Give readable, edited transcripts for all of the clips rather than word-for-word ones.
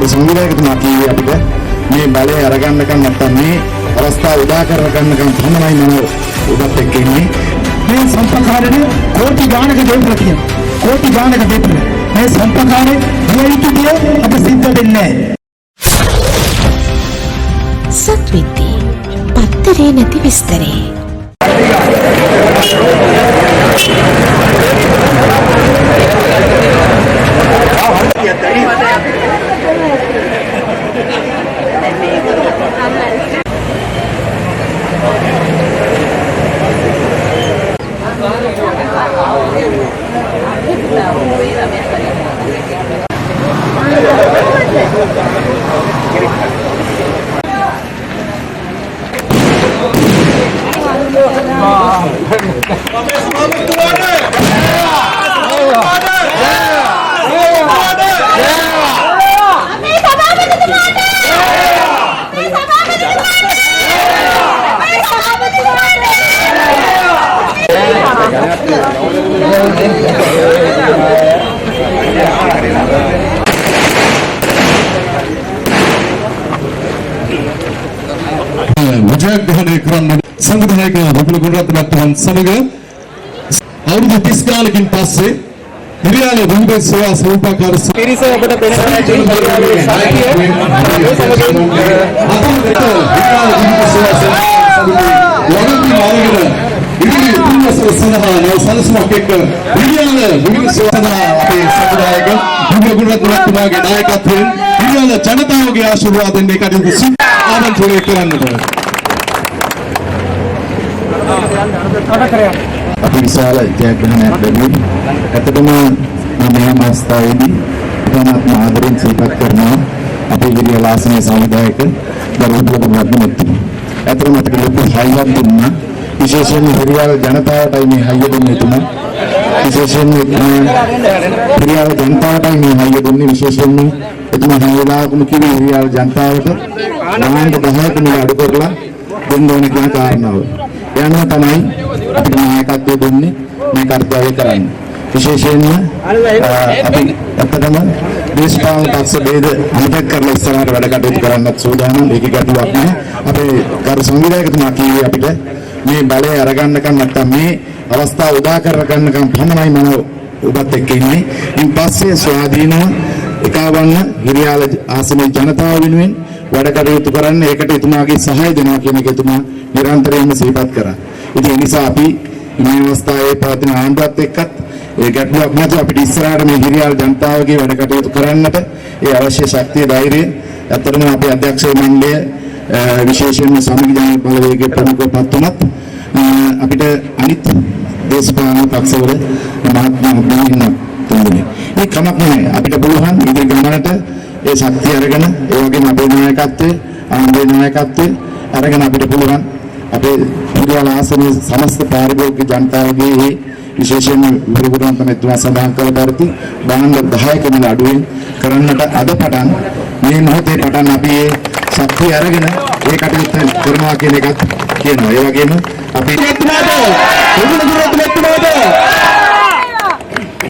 සංවිධායකතුමා කිව්වේ අපිට මේ බලය අරගන්නකම් නැත්තම් මේ අවස්ථාව උදා කරගන්නකම් තමයි මම ඔබත් එක්ක ඉන්නේ. මේ සම්පකාරේ කෝටි ගානක දෙවියන් තියෙනවා. කෝටි ගානක දෙවියන්. මේ සම්පකාරේ දියුතුතිය අප සිද්ධ වෙන්නේ නැහැ. සත්විති පත්තරේ නැති විස්තරේ. විජයග්‍රහණය කරන්න සංවිධායක බබුල ගුණරත්න මහත්මයන් සමග අවුරුදු 30 ගානකින් පස්සේ හිරියාල විවිධ සේවා සූපාකාර පිරිස ඔබට පෙනෙනවා හිරියාලේ ශක්තිය ඒ සමගින් ඉදිරි පුරවැසියන් සඳහා නව සැලසුමක් එක්ක හිරියාල විවිධ සේවා අපේ සංවිධායක බබුල ගුණරත්න මහත්මයාගේ නායකත්වයෙන් හිරියාල ජනතාවගේ ආශිර්වාදයෙන් මේ කටයුතු ආරම්භ කරන්නට අපි විශාල ජයග්‍රහණයක් ලැබුණා. ඇත්තටම මේ අවස්ථාවේදී ඉතාමත් ආදරෙන් සිහිපත් කරනවා අපේ හිරියාල ආසනයේ සංවිධායක දරුණු මහත්මයා. ඇත්තටම අපිට ලොකු හයියක් දුන්නා. විශේෂයෙන්ම හිරියාල ජනතාවටයි මේ හයිය දුන්නේ තුමා. විශේෂයෙන්ම හිරියාල ජනතාවටයි මේ හයිය දුන්නේ. විශේෂයෙන්ම එතුමා හයිලාකම කිව්වේ හිරියාල ජනතාවට නායක 10ක මිල අඩු කරලා දෙන්න ඕන කියන කාරණාව. යනවා තමයි අපිට නායකත්වය දුන්නේ මේ කාර්යය කරන්න. විශේෂයෙන්ම අපි අපතම දේශපාලන පක්ෂ ભેද අමතක කරලා ඉස්සරහට වැඩ කටයුතු කරන්නත් සූදානම්. මේක ගැටලුවක් නෑ. අපේ කාර්ය සංවිධායකතුමා කිව්වේ අපිට මේ බලය අරගන්නකම් නැත්තම් මේ අවස්ථාව උදා කරගන්නකම් තමයි මම ඔබත් එක්ක ඉන්නේ. ඉන් පස්සේ ස්වාධීනව එකවන්න හිරියාල ආසනයේ ජනතාව වෙනුවෙන් වැඩ කටයුතු කරන්න ඒකට එතුමාගේ සහාය දෙනවා කියන එක එතුමා නිරන්තරයෙන්ම සිහිපත් කරා. ඉතින් ඒ නිසා අපි මේ අවස්ථාවේ පවතින ආණ්ඩුවත් එක්කත් ඒ ගැටලුවක් නැතුව අපිට ඉස්සරහට මේ හිරියාල ජනතාවගේ වැඩ කටයුතු කරන්නට ඒ අවශ්‍ය ශක්තිය ධෛර්යය ඇත්තටම අපේ අධ්‍යක්ෂ මණ්ඩලය විශේෂයෙන්ම සමගි ජන බලවේගයේ ප්‍රමුඛපත් උනත් අපිට අනිත් දේශපාලන පක්ෂවල මහත්මයා ඉන්න තුනේ. මේ කමක් නැහැ. අපිට පුළුවන් ඉදිරි ගමනට ඒ ශක්තිය අරගෙන ඒ වගේම අපේ නායකත්වයේ ආණ්ඩුවේ නායකත්වයේ අරගෙන අපිට පුළුවන් අපේ හිරියාල ආසනයේ සමස්ත පාරිභෝගික ජනතාවගේ විශේෂයෙන්ම විරුද්ධව තමයි තුමා සඳහන් කළ පරිදි භාණ්ඩ 10ක මිල අඩුවෙන් කරන්නට අද පටන් මේ මොහොතේ පටන් අපි ඒ ශක්තිය අරගෙන ඒ කටයුත්ත කරනවා කියන එකත් කියනවා. ඒ වගේම අපි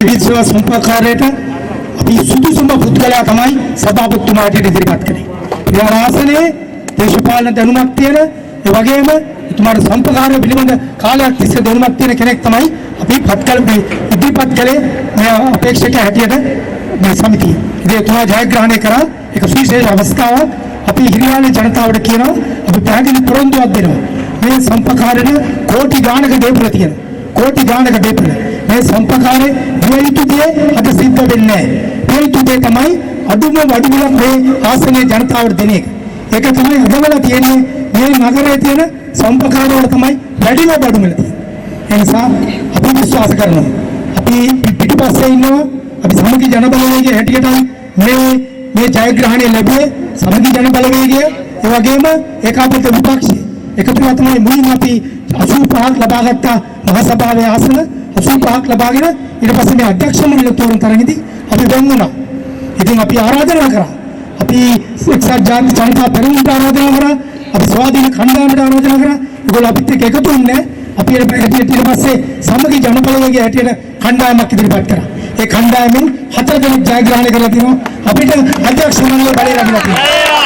විශ්ව සම්පකාරයට අපි සුදුසුම පුද්ගලයා තමයි සභාපතිතුමාට ඉදිරිපත් කළේ. හිරියාල ආසනයේ දේශපාලන දැනුමක් තියෙන ඒ වගේම එතුමාට සම්පකාරය පිළිබඳ කාලයක් තිස්සේ දැනුමක් තියෙන කෙනෙක් තමයි අපි ඉදිරිපත් කළේ මේ අපේක්ෂක හැටියට මේ සමිතිය. ඉතින් එතුමා ජයග්‍රහණය කරා ඒක විශේෂ අවස්ථාවක්. අපි හිරියාලේ ජනතාවට කියනවා අපි පැහැදිලි පොරොන්දුවක් දෙනවා. මේ සම්පකාරේ කෝටි ගානක දෙවියන් තියෙනවා. කෝටි ගානක දෙවියන්. මේ සම්පකාරේ දියුතුතිය අද සිද්ධ වෙන්නේ නැහැ. දියුතුතිය තමයි අදුම වඩුමලක් මේ ආසනයේ ජනතාවට දෙන එක. ඒක තමයි අදවල තියෙන්නේ මේ නගරයේ තියෙන සම්පකාර වල තමයි වැඩිම බඩුමල තියෙන්නේ. ඒ නිසා අපි විශ්වාස කරනවා. අපි පිටිපස්සේ ඉන්නවා. අපි සමගි ජන බලවේගයේ හැටියටයි මේ ජයග්‍රහණය ලැබුවේ. සමගි ජන බලවේගය ඒ වගේම ඒකාපත විපක්ෂය එකතුව තමයි මුලින්ම අපි 85ක් ලබාගත්ත මහ සභාවේ ආසන 85ක් ලබාගෙන ඊට පස්සේ මේ අධ්‍යක්ෂ මණ්ඩල තෝරන තරගෙදී අපි වෙන් වුණා. ඉතින් අපි ආරාධනා කරා. අපි එක්සත් ජාතික ජනතා පෙරමුණට ආරාධනා කරා. අපි ස්වාධීන කණ්ඩායමට ආරාධනා කරා. ඒගොල්ලෝ අපිත් එක්ක එකතු වුණේ. අපි ඊට පස්සේ සමගි ජනබලවේගයේ හැටියට කණ්ඩායමක් ඉදිරිපත් කරා. ඒ කණ්ඩායමෙන් 4 දෙනෙක් ජයග්‍රහණය කරලා තිනවා. අපිට අධ්‍යක්ෂ මණ්ඩලය බලය ලැබිලා තියෙනවා.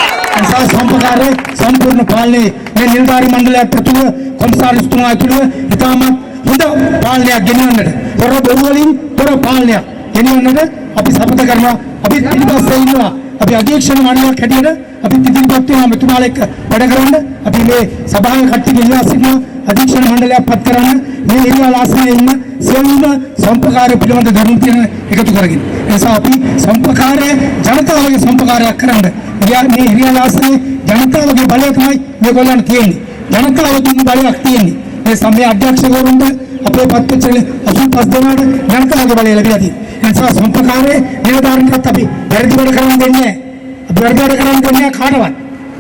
නිසා සම්පකාරයේ සම්පූර්ණ පාලනයේ මේ නිලධාරී මණ්ඩලයත් ඇතුළු කොම්සාරිස්තුමා ඇතුළු ඉතාමත් හොඳ පාලනයක් ගෙනියන්නට තොර බොරු වලින් තොර පාලනයක් ගෙනියන්නට අපි සපත කරනවා. අපි ඊපස්සේ ඉන්නවා. අපි අධ්‍යක්ෂණ මණ්ඩලයක් හැටියට අපි ඉදිරිපත් වෙනවා මෙතුමාලා එක්ක වැඩ කරන්න. අපි මේ සභාවේ කට්ටිය ඉල්ලා සිටිනවා අධ්‍යක්ෂණ මණ්ඩලයක් පත් කරන්න. මේ ඒරියා ආසනයේ ඉන්න සියලුම සම්පකාරය පිළිබඳ ධර්ම තියෙන එකතු කරගෙන. ඒ නිසා අපි සම්පකාරය ජනතාවගේ සම්පකාරයක් කරන්න. මේ ඒරියා ආසනයේ ජනතාවගේ බලය තමයි මේගොල්ලන් තියෙන්නේ. ජනතාව දුන්න බලයක් තියෙන්නේ. මේ සමය අධ්‍යක්ෂකවරුන්ට අපේ පත්පත්වල 85 දෙනාට ජනතාවගේ බලය ලැබිලා තියෙනවා. ඒ නිසා සම්පකාරයේ නිලධාරීන්ටත් අපි වැරදි වැඩ කරන්න දෙන්නේ නැහැ. අපි වැරදි වැඩ කරන්න දෙන්නේ නැහැ කාටවත්.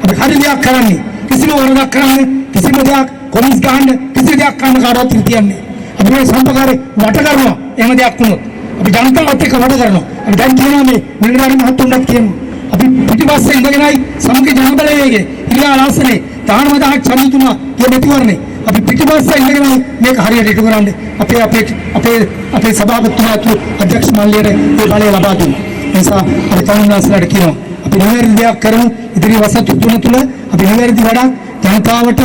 අපි හරි දෙයක් කරන්නේ. කිසිම වරදක් කරන්නේ කිසිම දෙයක් කොමිස් ගන්න කිසි දෙයක් කරන්න කාටවත් තියන්නේ. අපි මේ සම්පකාරේ වට කරනවා. එහෙම දෙයක් වුණොත් අපි ජනතාවත් එක්ක වැඩ කරනවා. අපි දැන් කියනවා මේ නිලධාරී මහතුන්වත් කියනවා. අපි පිටිපස්සේ ඉඳගෙනයි සමගි ජනබලවේගයේ ඉරියා ආසනේ 19000ක් සම්මුතුනා කියන මෙතිවරනේ. අපි පිටිපස්සේ ඉඳගෙනයි මේක හරියට ඉටු කරන්නේ. අපේ සභාපතිතුමා අධ්‍යක්ෂ මණ්ඩලයේ මේ බලය ලබා දුන්නා. ඒ නිසා අපි තරුණාසලට කියනවා අපි නිවැරදි දෙයක් කරමු. ඉදිරි වසර 3 තුල අපි නිවැරදි වැඩක් ජනතාවට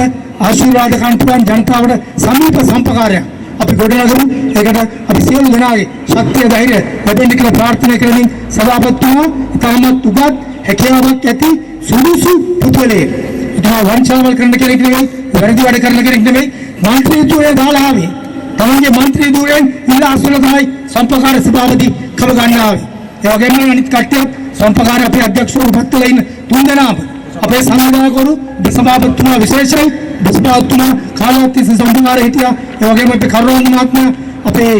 ආශිර්වාද කන්ටුවන් ජනතාවට සමීප සම්පකාරයක් අපි ගොඩනගමු. ඒකට අපි සියලු දෙනාගේ ශක්තිය ධෛර්යය ලැබෙන්න කියලා ප්‍රාර්ථනා කරමින් සභාපතිතුමා ඉතාමත් උගත් හැකියාවක් ඇති සුදුසු පුද්ගලයෙක්. ඉතින් වංචාවල් කරන්න කෙනෙක් නෙවෙයි, වැරදි වැඩ කරන කෙනෙක් නෙවෙයි. මන්ත්‍රීතුමේ දාලා ආවේ. තමන්ගේ මන්ත්‍රී ධූරයෙන් ඉල්ලා අසුල තමයි සම්පකාර සභාපති කර ගන්න ආවේ. ඒ වගේම අනිත් කට්ටියත් සම්පකාර අපේ අධ්‍යක්ෂවරු පත්වලා ඉන්න 3 දෙනාම අපේ සංවිධායකවරු සභාපතිතුමා විශේෂයෙන් සභාපතිතුමා කාලයක් තිස්සේ සම්පකාර හිටියා. ඒ වගේම අපේ කරුණානන්ද මහත්මයා අපේ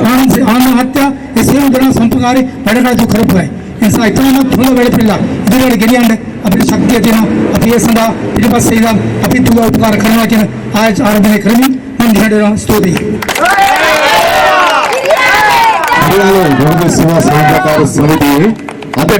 ආනන්ද මහත්තයා ඒ සියලු දෙනා සම්පකාරේ වැඩ කටයුතු කරපු අය. ඒ නිසා ඉතාමත් හොඳ වැඩ පිළිලා ඉදිරියට ගෙනියන්න අපිට ශක්තිය තියෙනවා. අපි ඒ සඳහා පිටිපස්සේ ඉඳන් අපි තුව උපකාර කරනවා කියන ආරාධනය කරමින් මම දිහාට ස්තුතියි. සම්පකාර සමිතියේ අද